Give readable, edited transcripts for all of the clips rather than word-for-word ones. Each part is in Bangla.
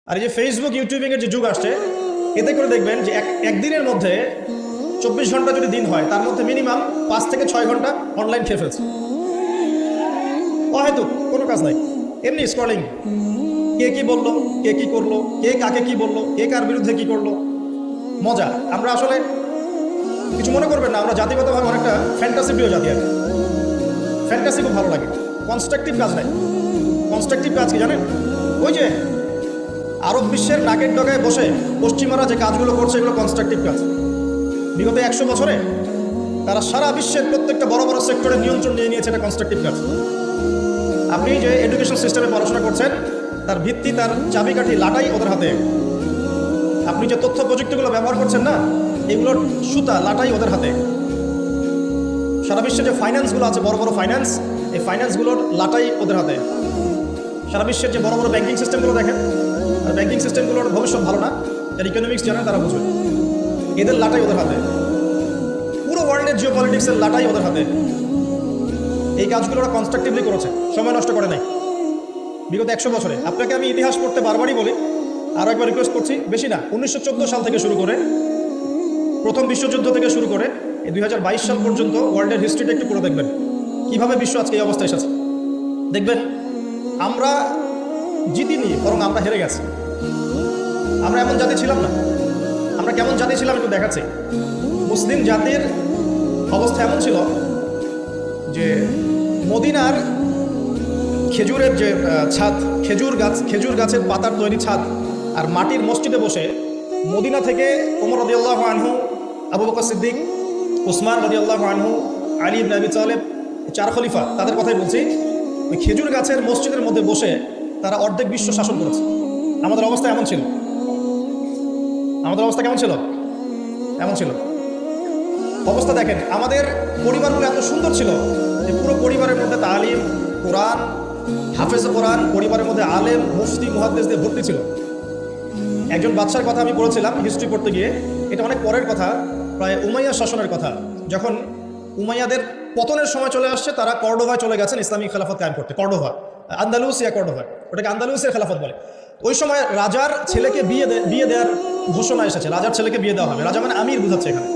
আর এই যে ফেসবুক ইউটিউবিংয়ের যে যুগ আসছে, এতে করে দেখবেন যে একদিনের মধ্যে 24 ঘন্টা যদি দিন হয়, তার মধ্যে মিনিমাম 5 থেকে 6 ঘন্টা অনলাইন খেয়ে ফেলছে। হয়তো কোনো কাজ নাই, এমনি স্ক্রলিং, কে কি বললো, কে কি করলো, কে কাকে কি বললো, কে কার বিরুদ্ধে কি করলো, মজা। আমরা আসলে কিছু মনে করবেন না, আমরা জাতিগতভাবে অনেকটা ফ্যান্টাসি প্রিয় জাতি। আর ফ্যান্টাসি খুব ভালো লাগে, কনস্ট্রাকটিভ কাজ নাই। কনস্ট্রাকটিভ কাজ কি জানেন? ওই যে আরব বিশ্বের নাকের ডগায় বসে পশ্চিমারা যে কাজগুলো করছে, এগুলো কনস্ট্রাকটিভ কাজ। বিগত 100 বছরে তারা সারা বিশ্বের প্রত্যেকটা বড় বড় সেক্টরে নিয়ন্ত্রণ নিয়ে নিয়েছে, এটা কনস্ট্রাকটিভ কাজ। আপনি যে এডুকেশন সিস্টেমে পড়াশোনা করছেন, তার ভিত্তি, তার চাবিকাঠি, লাটাই ওদের হাতে। আপনি যে তথ্য প্রযুক্তিগুলো ব্যবহার করছেন না, এগুলোর সুতা, লাটাই ওদের হাতে। সারা বিশ্বে যে ফাইন্যান্সগুলো আছে, বড় বড় ফাইন্যান্স, এই ফাইন্যান্সগুলোর লাটাই ওদের হাতে। সারা বিশ্বের যে বড় বড় ব্যাংকিং সিস্টেমগুলো দেখেন, আর ব্যাংকিং সিস্টেমগুলোর ভবিষ্যৎ ভালো না, যারা ইকোনমিক্স জানেন তারা বুঝবে, এদের লাটাই ওদের হাতে। পুরো ওয়ার্ল্ডের জিও পলিটিক্সের লাটাই ওদের হাতে। এই কাজগুলো ওরা কনস্ট্রাকটিভলি করেছে, সময় নষ্ট করে নাই বিগত 100 বছরে। আপনাকে আমি ইতিহাস পড়তে বারবারই বলি, আরও একবার রিকোয়েস্ট করছি, বেশি না, 1914 সাল থেকে শুরু করে, প্রথম বিশ্বযুদ্ধ থেকে শুরু করে এই 2022 সাল পর্যন্ত ওয়ার্ল্ডের হিস্ট্রিটা একটু করে দেখবেন, কীভাবে বিশ্ব আজকে এই অবস্থায় এসেছে। দেখবেন আমরা জিতিনি, বরং আমরা হেরে গেছি। আমরা এমন জাতি ছিলাম না। আমরা কেমন জাতি ছিলাম একটু দেখাচ্ছি। মুসলিম জাতির অবস্থা এমন ছিল যে মদিনার খেজুরের যে ছাদ, খেজুর গাছের পাতার তৈরি ছাদ, আর মাটির মসজিদে বসে মদিনা থেকে ওমর রাদিয়াল্লাহু আনহু, আবু বকর সিদ্দিক, উসমান রাদিয়াল্লাহু আনহু, আলী ইবনে আবি তালেব, 4 খলিফা, তাদের কথাই বলছি। ওই খেজুর গাছের মসজিদের মধ্যে বসে তারা অর্ধেক বিশ্ব শাসন করেছে। আমাদের অবস্থা এমন ছিল। আমাদের অবস্থা কেমন ছিল? এমন ছিল। অবস্থা দেখেন, আমাদের পরিবারগুলো এত সুন্দর ছিল যে পুরো পরিবারের মধ্যে তালিম, কোরআন, হাফেজ কোরআন, পরিবারের মধ্যে আলেম, মুফতি, মুহাদ্দিস দিয়ে ভর্তি ছিল। একজন বাদশার কথা আমি পড়েছিলাম হিস্ট্রি পড়তে গিয়ে, এটা অনেক পরের কথা, প্রায় উমাইয়া শাসনের কথা। যখন উমাইয়াদের পতনের সময় চলে আসছে, তারা কর্ডোভায় চলে গেছেন ইসলামিক খেলাফত কায়েম করতে। কর্ডোভা, আন্দালুসিয়া কর্ডোভা, ওটাকে আন্দালুসিয়া খেলাফত বলে। ওই সময় রাজার ছেলেকে বিয়ে দেওয়ার ঘোষণা এসেছে, রাজার ছেলেকে বিয়ে দেওয়া হবে। রাজা মানে আমির বোঝাচ্ছে এখানে,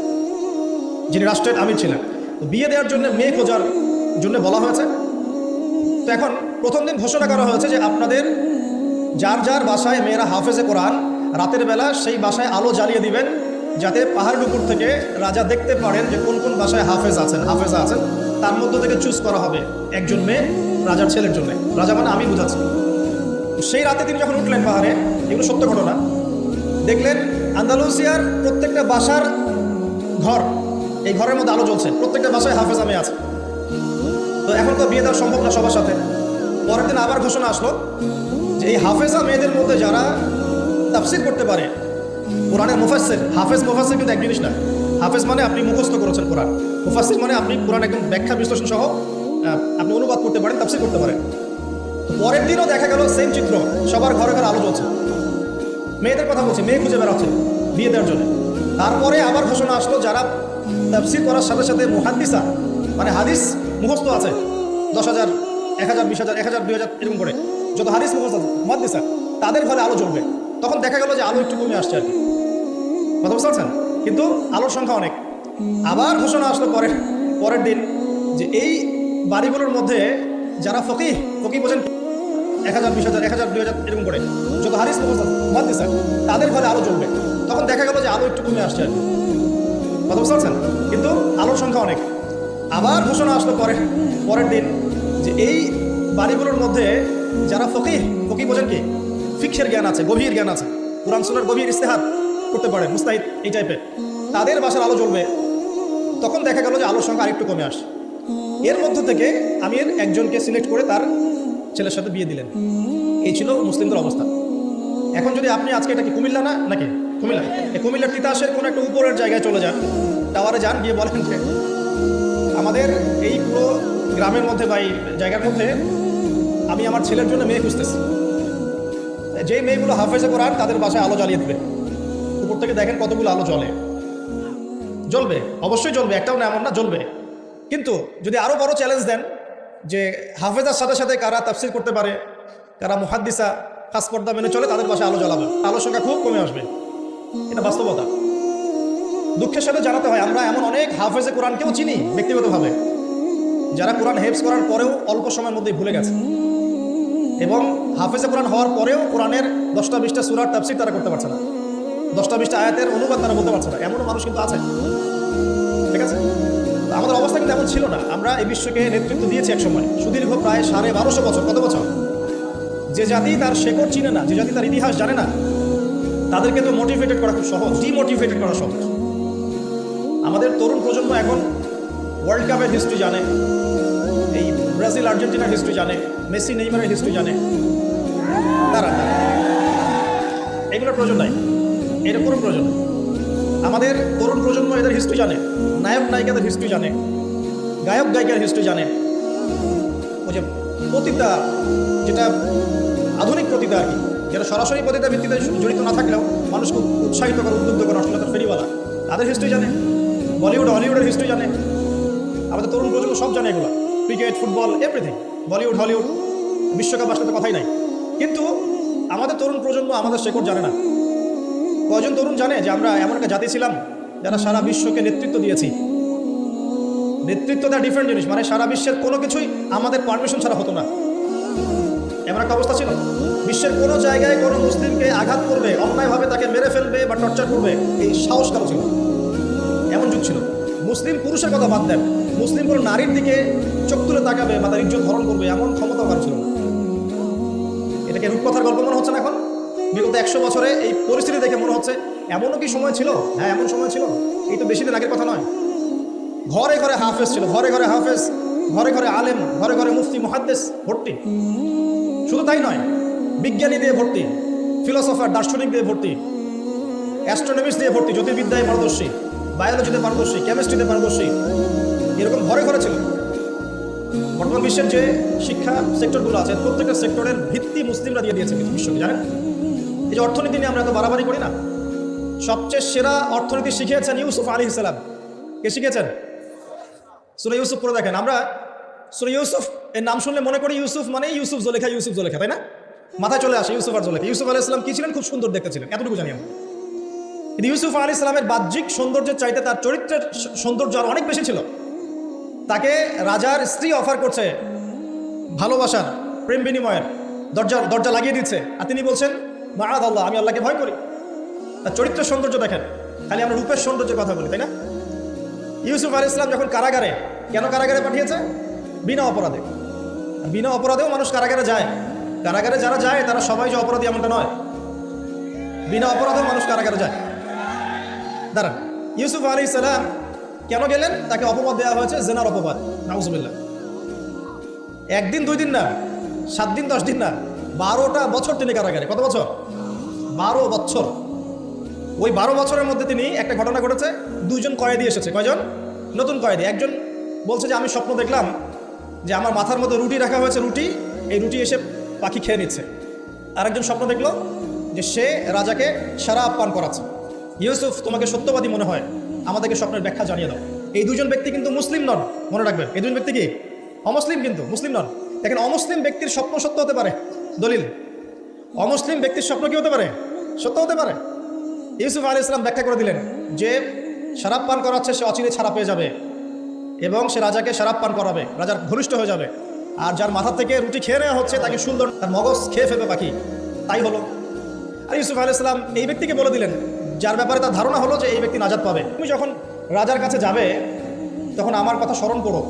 যিনি রাষ্ট্রের আমির ছিলেন। তো বিয়ে দেওয়ার জন্য, মেয়ে খোঁজার জন্য বলা হয়েছে। তো এখন প্রথম দিন ঘোষণা করা হয়েছে যে আপনাদের যার যার বাসায় মেয়েরা হাফেজে কোরআন, রাতের বেলা সেই বাসায় আলো জ্বালিয়ে দিবেন, যাতে পাহাড়ের উপর থেকে রাজা দেখতে পারেন যে কোন কোন বাসায় হাফেজা আছেন। তার মধ্য থেকে চুজ করা হবে একজন মেয়ে রাজার ছেলের জন্য। রাজা মানে আমি বুঝাচ্ছি। সেই রাতে তিনি যখন উঠলেন পাহাড়ে, এগুলো সত্য ঘটনা, দেখলেন আন্দালুসিয়ার প্রত্যেকটা বাসার ঘর, এই ঘরের মধ্যে আলো জ্বলছে, প্রত্যেকটা বাসায় হাফেজা মেয়ে আছে। তো এখন তো বিয়ে দেওয়া সম্ভব না সবার সাথে। পরের দিন আবার ঘোষণা আসলো যে এই হাফেজা মেয়েদের মধ্যে যারা তাফসির করতে পারে, কোরআনের মুফাসসির, হাফেজ মুফাসসির কিন্তু এক জিনিস না। হাফেজ মানে আপনি মুখস্থ করেছেন কোরআন, মুফাসসির মানে আপনি কোরআন একদম ব্যাখ্যা বিশ্লেষণ সহ আপনি অনুবাদ করতে পারেন, তাফসির করতে পারেন। তো পরের দিনও দেখা গেল সেম চিত্র, সবার ঘরে ঘরে আলো জ্বলছে। মেয়েদের কথা বলছে, মেয়ে খুঁজে বেড়াচ্ছে বিয়ে দেওয়ার জন্য। তারপরে আবার ঘোষণা আসলো যারা তাফসির করার সাথে সাথে মুহাদ্দিসা, মানে হাদিস মুখস্থ আছে, 10,000, 1,000, 20,000, 1,000, 2,000 এরকম করে যত হাদিস মুখস্থ আছে মুহাদ্দিসা, তাদের ঘরে আলো জ্বলবে। তখন দেখা গেল যে আলো একটু কমে আসছে আর কি, কথা বুঝতে পারছেন? কিন্তু আলোর সংখ্যা অনেক। আবার ঘোষণা আসলো পরের দিন যে এই বাড়িগুলোর মধ্যে যারা ফকিহ বোঝেন, 1,000, 20,000, 1,000, 2,000 এরকম করে যত হাদিস মুখস্থ আছে মুহাদ্দিসা, তাদের ঘরে আলো জ্বলবে। তখন দেখা গেল যে আলো একটু কমে আসছে আর কি, কথা বুঝতে পারছেন? কিন্তু আলোর সংখ্যা অনেক। আবার ঘোষণা আসলো পরের দিন যে এই বাড়িগুলোর মধ্যে যারা ফকিহ বোঝেন কি, ফিকহের জ্ঞান আছে, গভীর জ্ঞান আছে, কুরআন সুন্নাহর গভীর ইস্তেহাদ করতে পারে, মুস্তাহিদ এই টাইপের, তাদের বাসার আলো জ্বলবে। তখন দেখা গেল যে আলোর সংখ্যা আরেকটু কমে আসে। এর মধ্য থেকে আমির একজনকে সিলেক্ট করে তার ছেলের সাথে বিয়ে দিলেন। এই ছিল মুসলিমদের অবস্থা। এখন যদি আপনি আজকে, এটা কি কুমিল্লা না নাকি? কুমিল্লা, এই কুমিল্লার তিতাসের কোনো একটা উপরের জায়গায় চলে যান, টাওয়ারে যান, গিয়ে বলেন যে আমাদের এই পুরো গ্রামের মধ্যে বা এই জায়গার মধ্যে আমি আমার ছেলের জন্য মেয়ে খুঁজতেছি, যেই মেয়েগুলো হাফেজে কোরআন তাদের বাসায় আলো জ্বালিয়ে দেবে। উপর থেকে দেখেন কতগুলো আলো জ্বলবে, অবশ্যই জ্বলবে, একটাও না এমন না, জ্বলবে। কিন্তু যদি আরও বড় চ্যালেঞ্জ দেন যে হাফেজার সাথে সাথে কারা তাফসির করতে পারে, কারা মুহাদ্দিসা, খাস পর্দা মেনে চলে তাদের পাশে আলো জ্বালাবে, আলোর সংখ্যা খুব কমে আসবে। এটা বাস্তবতা। দুঃখের সাথে জানাতে হয় আমরা এমন অনেক হাফেজে কোরআনকেও চিনি ব্যক্তিগতভাবে, যারা কোরআন হেফজ করার পরেও অল্প সময়ের মধ্যেই ভুলে গেছে, এবং হাফেজে কোরআন হওয়ার পরেও কোরআনের 10টা-20টা সূরার তাফসীর তারা করতে পারছে না, 10টা-20টা আয়াতের অনুবাদ তারা বলতে পারছে না, এমনও মানুষ কিন্তু আছে। ঠিক আছে, তো আমাদের অবস্থা কিন্তু এমন ছিল না। আমরা এই বিশ্বকে নেতৃত্ব দিয়েছি এক সময়, সুদীর্ঘ প্রায় 1250 বছর। কত বছর? যে জাতি তার শেকড় চিনে না, যে জাতি তার ইতিহাস জানে না, তাদেরকে তো মোটিভেটেড করা খুব সহজ, ডিমোটিভেটেড করা সহজ। আমাদের তরুণ প্রজন্ম এখন ওয়ার্ল্ড কাপের হিস্ট্রি জানে, এই ব্রাজিল আর্জেন্টিনার হিস্ট্রি জানে, মেসি নেইমারের হিস্ট্রি জানে, তারা এগুলোর প্রয়োজন নাই, এটা কোনো প্রয়োজন নেই। আমাদের তরুণ প্রজন্ম এদের হিস্ট্রি জানে, নায়ক নায়িকাদের হিস্ট্রি জানে, গায়ক গায়িকার হিস্ট্রি জানে। ওই যে পতিতা, যেটা আধুনিক পতিতা আর কি, যেটা সরাসরি পতিতা ভিত্তিতে জড়িত না থাকলেও মানুষ খুব উৎসাহিত করে, উদ্বুদ্ধ করে, অশ্লীলতার ফেরিওয়ালা, তাদের হিস্ট্রি জানে। বলিউড হলিউডের হিস্ট্রি জানে, আমাদের তরুণ প্রজন্ম সব জানে এগুলো, cricket, football, everything, Bollywood Hollywood, বিশ্বকাপ আসলে তো কথাই নাই। কিন্তু আমাদের তরুণ প্রজন্ম আমাদের শেকড় জানে না। কয়জন তরুণ জানে যে আমরা এমন একটা জাতি ছিলাম যারা সারা বিশ্বকে নেতৃত্ব দিয়েছি? নেতৃত্ব দেওয়া ডিফারেন্ট জিনিস, মানে সারা বিশ্বের কোনো কিছুই আমাদের পারমিশন ছাড়া হতো না, এমন একটা অবস্থা ছিল। বিশ্বের কোনো জায়গায় কোনো মুসলিমকে আঘাত করবে, অন্যায়ভাবে তাকে মেরে ফেলবে বা টর্চার করবে, এই সাহস কারো ছিল, এমন যুগ ছিল। মুসলিম পুরুষের কথা বাদ দেন, মুসলিম কোনো নারীর দিকে চোখ তুলে তাকাবে বা তার ইজ্জত ধারণ করবে এমন ক্ষমতা কারো ছিল না। এটাকে রূপকথার গল্প মনে হচ্ছে না এখন? বিগত 100 বছরে এই পরিস্থিতি দেখে মনে হচ্ছে এমনও কি সময় ছিল? হ্যাঁ, এমন সময় ছিল, এই তো বেশি দিন আগের কথা নয়। ঘরে ঘরে হাফেজ ছিল, ঘরে ঘরে হাফেজ, ঘরে ঘরে আলেম, ঘরে ঘরে মুফতি মুহাদ্দিস ভর্তি। শুধু তাই নয়, বিজ্ঞানী দিয়ে ভর্তি, ফিলোসফার দার্শনিক দিয়ে ভর্তি, অ্যাস্ট্রোনমিস্ট দিয়ে ভর্তি, জ্যোতির্বিদ্যায় পারদর্শী, বায়োলজিতে পারদর্শী, কেমিস্ট্রিতে পারদর্শী, এরকম ঘরে ঘরে ছিল। বর্তমান বিশ্বের যে শিক্ষা সেক্টরগুলো আছে, প্রত্যেকটা সেক্টরের ভিত্তি মুসলিমরা দিয়ে দিয়েছে বিশ্বকে, জানেন? এই যে অর্থনীতি নিয়ে আমরা এত বাড়াবাড়ি করি না, সবচেয়ে সেরা অর্থনীতি শিখিয়েছেন ইউসুফ আলাইহিস সালাম। কে শিখিয়েছেন? সূরা ইউসুফ পড়ে দেখেন। আমরা সূরা ইউসুফ এর নাম শুনলে মনে করি ইউসুফ মানে ইউসুফ জুলেখা, ইউসুফ জুলেখা, তাই না? মাথায় চলে আসে ইউসুফ আর জুলেখা। ইউসুফ আলাইহিস সালাম কি ছিলেন? খুব সুন্দর দেখতে ছিলেন, এতটুকু জানি আমরা। কিন্তু ইউসুফ আলাইহিস সালামের বাহ্যিক সৌন্দর্যের চাইতে তার চরিত্রের সৌন্দর্য আর অনেক বেশি ছিল। তাকে রাজার স্ত্রী অফার করছে ভালোবাসার, প্রেম বিনিময়ের, দরজা লাগিয়ে দিচ্ছে, আর তিনি বলছেন মাআযাল্লাহ, আমি আল্লাহকে ভয় করি। তার চরিত্রের সৌন্দর্য দেখেন। খালি আমরা রূপের সৌন্দর্যের কথা বলি, তাই না? ইউসুফ আলাইহিস সালাম যখন কারাগারে, কেন কারাগারে পাঠিয়েছে? বিনা অপরাধে। বিনা অপরাধেও মানুষ কারাগারে যায়। কারাগারে যারা যায় তারা সবাই যে অপরাধী এমনটা নয়, বিনা অপরাধেও মানুষ কারাগারে যায়। দাঁড়ান, ইউসুফ আলাইহিস সালাম কেন গেলেন? তাকে অপবাদ দেওয়া হয়েছে, জেনার অপবাদ, নাউজুবিল্লাহ। 1 দিন 2 দিন না, 7 দিন 10 দিন না, 12টা বছর তিনি কারাগারে। কত বছর? 12 বছর। ওই 12 বছরের মধ্যে তিনি একটা ঘটনা ঘটেছে, 2 জন কয়েদি এসেছে। কয়জন? নতুন কয়েদি। একজন বলছে যে আমি স্বপ্ন দেখলাম যে আমার মাথার মধ্যে রুটি রাখা হয়েছে, এই রুটি এসে পাখি খেয়ে নিচ্ছে। আরেকজন স্বপ্ন দেখলো যে সে রাজাকে শরাব পান করাচ্ছে। ইউসুফ, তোমাকে সত্যবাদী মনে হয়, আমাদেরকে স্বপ্নের ব্যাখ্যা জানিয়ে দাও। এই 2জন ব্যক্তি কিন্তু মুসলিম নন, মনে রাখবেন। এই 2জন ব্যক্তি কি? অমুসলিম, কিন্তু মুসলিম নন। দেখেন, অমুসলিম ব্যক্তির স্বপ্ন সত্য হতে পারে, দলিল। অমুসলিম ব্যক্তির স্বপ্ন কি হতে পারে? সত্য হতে পারে। ইউসুফ আলাইহিস সালাম ব্যাখ্যা করে দিলেন যে শরাব পান করাচ্ছে সে অচিরে ছাড়া পেয়ে যাবে, এবং সে রাজাকে শরাব পান করাবে, রাজার ঘনিষ্ঠ হয়ে যাবে। আর যার মাথা থেকে রুটি খেয়ে নেওয়া হচ্ছে তাকে সুন্দর, তার মগজ খেয়ে ফেলবে পাখি। তাই হলো। আর ইউসুফ আলাইহিস সালাম এই ব্যক্তিকে বলে দিলেন, যার ব্যাপারে তার ধারণা হলো যে এই ব্যক্তি নাজাত পাবে, তুমি যখন রাজার কাছে যাবে তখন আমার কথা স্মরণ করো,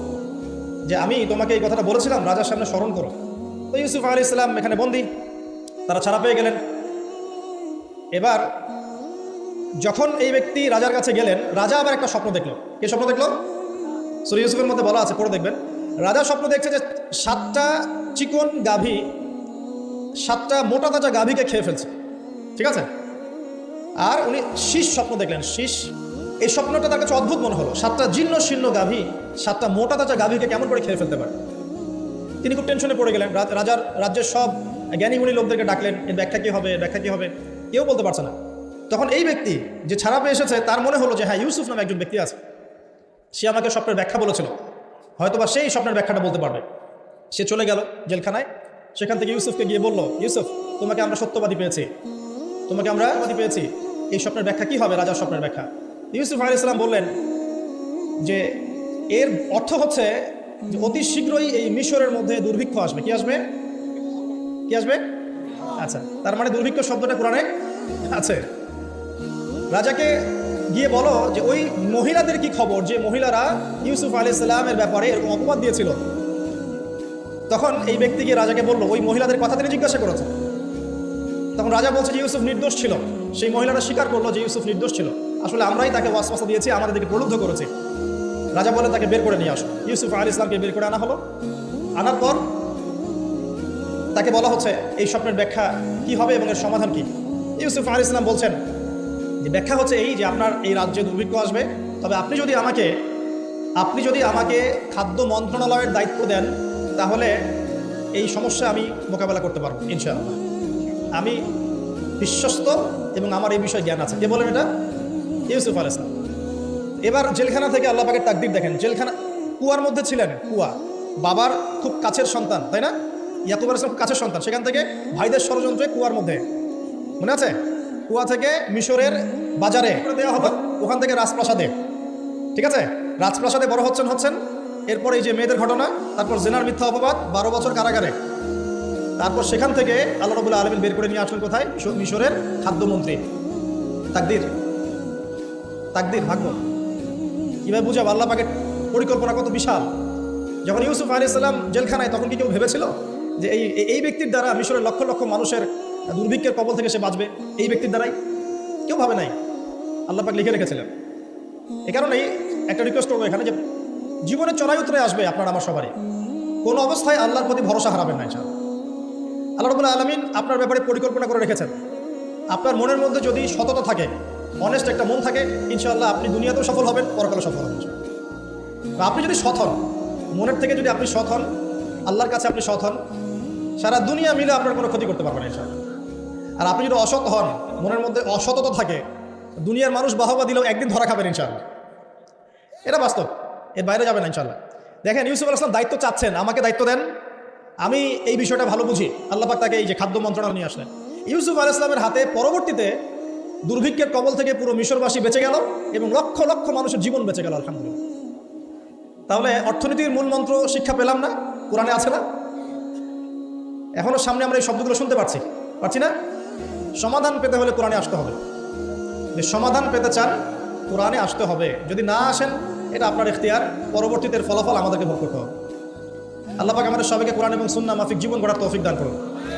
যে আমি তোমাকে এই কথাটা বলেছিলাম, রাজার সামনে স্মরণ করো। তো ইউসুফ আলাইহিস সালাম এখানে বন্দী, তারা ছাড়া পেয়ে গেলেন। এবার যখন এই ব্যক্তি রাজার কাছে গেলেন, রাজা আবার একটা স্বপ্ন দেখলো। কে স্বপ্ন দেখলো? সূরা ইউসুফের মধ্যে বলা আছে, পড়ে দেখবেন। রাজা স্বপ্ন দেখছে যে 7টা চিকন গাভী 7টা মোটা তাজা গাভীকে খেয়ে ফেলছে। ঠিক আছে? আর উনি শীষ স্বপ্ন দেখলেন, শীষ। এই স্বপ্নটা তার কাছে অদ্ভুত মনে হলো। 7টা জীর্ণ শীর্ণ গাভী 7টা মোটা তাজা গাভীকে কেমন করে খেয়ে ফেলতে পারে? তিনি খুব টেনশনে পড়ে গেলেন। রাজ্যের সব জ্ঞানীগুণী লোকদেরকে ডাকলেন, এর ব্যাখ্যা কী হবে, ব্যাখ্যা কী হবে, কেউ বলতে পারছে না। তখন এই ব্যক্তি যে ছাড়া পেয়ে এসেছে, তার মনে হলো যে হ্যাঁ, ইউসুফ নামে একজন ব্যক্তি আছে, সে আমাকে স্বপ্নের ব্যাখ্যা বলেছিল, হয়তোবা সেই স্বপ্নের ব্যাখ্যাটা বলতে পারবে। সে চলে গেল জেলখানায়। সেখান থেকে ইউসুফকে গিয়ে বলল, ইউসুফ, তোমাকে আমরা সত্যবাদী পেয়েছি, তোমাকে আমরা সত্যবাদী পেয়েছি, এই স্বপ্নের ব্যাখ্যা কি হবে? রাজার স্বপ্নের ব্যাখ্যা। ইউসুফ আলাইহিস সালাম বললেন যে এর অর্থ হচ্ছে যে অতি শীঘ্রই এই মিশরের মধ্যে দুর্ভিক্ষ আসবে। কি আসবে? কি আসবে? আচ্ছা, তার মানে দুর্ভিক্ষ শব্দটা কোরআনে আছে। রাজাকে গিয়ে বলো যে ওই মহিলাদের কি খবর, যে মহিলারা ইউসুফ আলাইহিস সালামের ব্যাপারে এরকম অপবাদ দিয়েছিল। তখন এই ব্যক্তি গিয়ে রাজাকে বললো, ওই মহিলাদের কথা তিনি জিজ্ঞাসা করেছেন। তখন রাজা বলছে যে ইউসুফ নির্দোষ ছিল। সেই মহিলারা স্বীকার করলো যে ইউসুফ নির্দোষ ছিল, আসলে আমরাই তাকে ওয়াসওয়াসা দিয়েছি, আমাদেরকে প্রলুব্ধ করেছি। রাজা বলে তাকে বের করে নিয়ে আসো। ইউসুফ আলাইহিস সালামকে বের করে আনা হলো। আনার পর তাকে বলা হচ্ছে এই স্বপ্নের ব্যাখ্যা কি হবে এবং এর সমাধান কি। ইউসুফ আলাইহিস সালাম বলছেন যে ব্যাখ্যা হচ্ছে এই যে আপনার এই রাজ্যে দুর্ভিক্ষ আসবে, তবে আপনি যদি আমাকে খাদ্য মন্ত্রণালয়ের দায়িত্ব দেন তাহলে এই সমস্যা আমি মোকাবেলা করতে পারবো ইনশাআল্লাহ। আমি বিশ্বস্ত এবং আমার এই বিষয়ে জ্ঞান আছে। কে বলেন এটা? ইউসুফ আলাইহিস সালাম। এবার জেলখানা থেকে আল্লাহ পাকের তাকদীর দেখেন। জেলখানা, কুয়ার মধ্যে ছিলেন, কুয়া, বাবার খুব কাছের সন্তান, তাই না? ইয়াকুব আলাইহিস সালাম খুব কাছের সন্তান, সেখান থেকে ভাইদের ষড়যন্ত্রে কুয়ার মধ্যে, মনে আছে? কুয়া থেকে মিশরের বাজারে দেওয়া হলো, ওখান থেকে রাজপ্রাসাদে, ঠিক আছে? রাজপ্রাসাদে বড় হচ্ছেন। এরপর এই যে মেয়েদের ঘটনা, তারপর জেনার মিথ্যা অপবাদ, 12 বছর কারাগারে। তারপর সেখান থেকে আল্লাহ রাব্বুল আলামিন বের করে নিয়ে আসলেন কোথায়? মিশরের খাদ্যমন্ত্রী। তাকদীর, ভাগ্য। কীভাবে বুঝাবো আল্লাহ পাকের পরিকল্পনা কত বিশাল। যখন ইউসুফ আলাইহিস সালাম জেলখানায়, তখন কি কেউ ভেবেছিল যে এই ব্যক্তির দ্বারা মিশরের লক্ষ লক্ষ মানুষের দুর্ভিক্ষের কবল থেকে সে বাঁচবে? এই ব্যক্তির দ্বারাই? কেউ ভাবে নাই। আল্লাহ পাক লিখে রেখেছিলেন। এ কারণেই একটা রিকোয়েস্ট করবো এখানে, যে জীবনে চড়াই উতরে আসবে আপনার আমার সবারই, কোনো অবস্থায় আল্লাহর প্রতি ভরসা হারাবেন না ইনশাআল্লাহ। আল্লাহ রাব্বুল আলামিন আপনার ব্যাপারে পরিকল্পনা করে রেখেছেন। আপনার মনের মধ্যে যদি সততা থাকে, অনেস্ট একটা মন থাকে, ইনশাআল্লাহ আপনি দুনিয়াতেও সফল হবেন, পরকালেও সফল হবেন। আপনি যদি সৎ হন, মনের থেকে যদি আপনি সৎ হন, আল্লাহর কাছে আপনি সৎ হন, সারা দুনিয়া মিলে আপনার কোনো ক্ষতি করতে পারবে না ইনশাআল্লাহ। আর আপনি যদি অসৎ হন, মনের মধ্যে অসততা থাকে, দুনিয়ার মানুষ বাহবা দিলেও একদিন ধরা খাবেন ইনশাআল্লাহ। এটা বাস্তব, এর বাইরে যাবেন না ইনশাআল্লাহ। দেখেন, ইউসুফ আলাইহিস সালাম দায়িত্ব চাচ্ছেন, আমাকে দায়িত্ব দেন, আমি এই বিষয়টা ভালো বুঝি। আল্লাহ পাক তাকে এই যে খাদ্য মন্ত্রণালয় নিয়ে আসলেন। ইউসুফ আলাইহিস সালামের হাতে পরবর্তীতে দুর্ভিক্ষের কবল থেকে পুরো মিশরবাসী বেঁচে গেল এবং লক্ষ লক্ষ মানুষের জীবন বেঁচে গেল, আলহামদুলিল্লাহ। তাহলে অর্থনীতির মূল মন্ত্র শিক্ষা পেলাম না? কোরআনে আছে না? এখনো সামনে আমরা এই শব্দগুলো শুনতে পারছি না? সমাধান পেতে হলে কোরআনে আসতে হবে। যে সমাধান পেতে চান, কোরআনে আসতে হবে। যদি না আসেন, এটা আপনার ইখতিয়ার, পরবর্তীতে ফলাফল আমাদেরকে ভোগ করতে হবে। আল্লাহ পাক আমাদের সবাইকে কোরআন এবং সুন্নাহ মাফিক জীবন গড়ার তৌফিক দান করুন।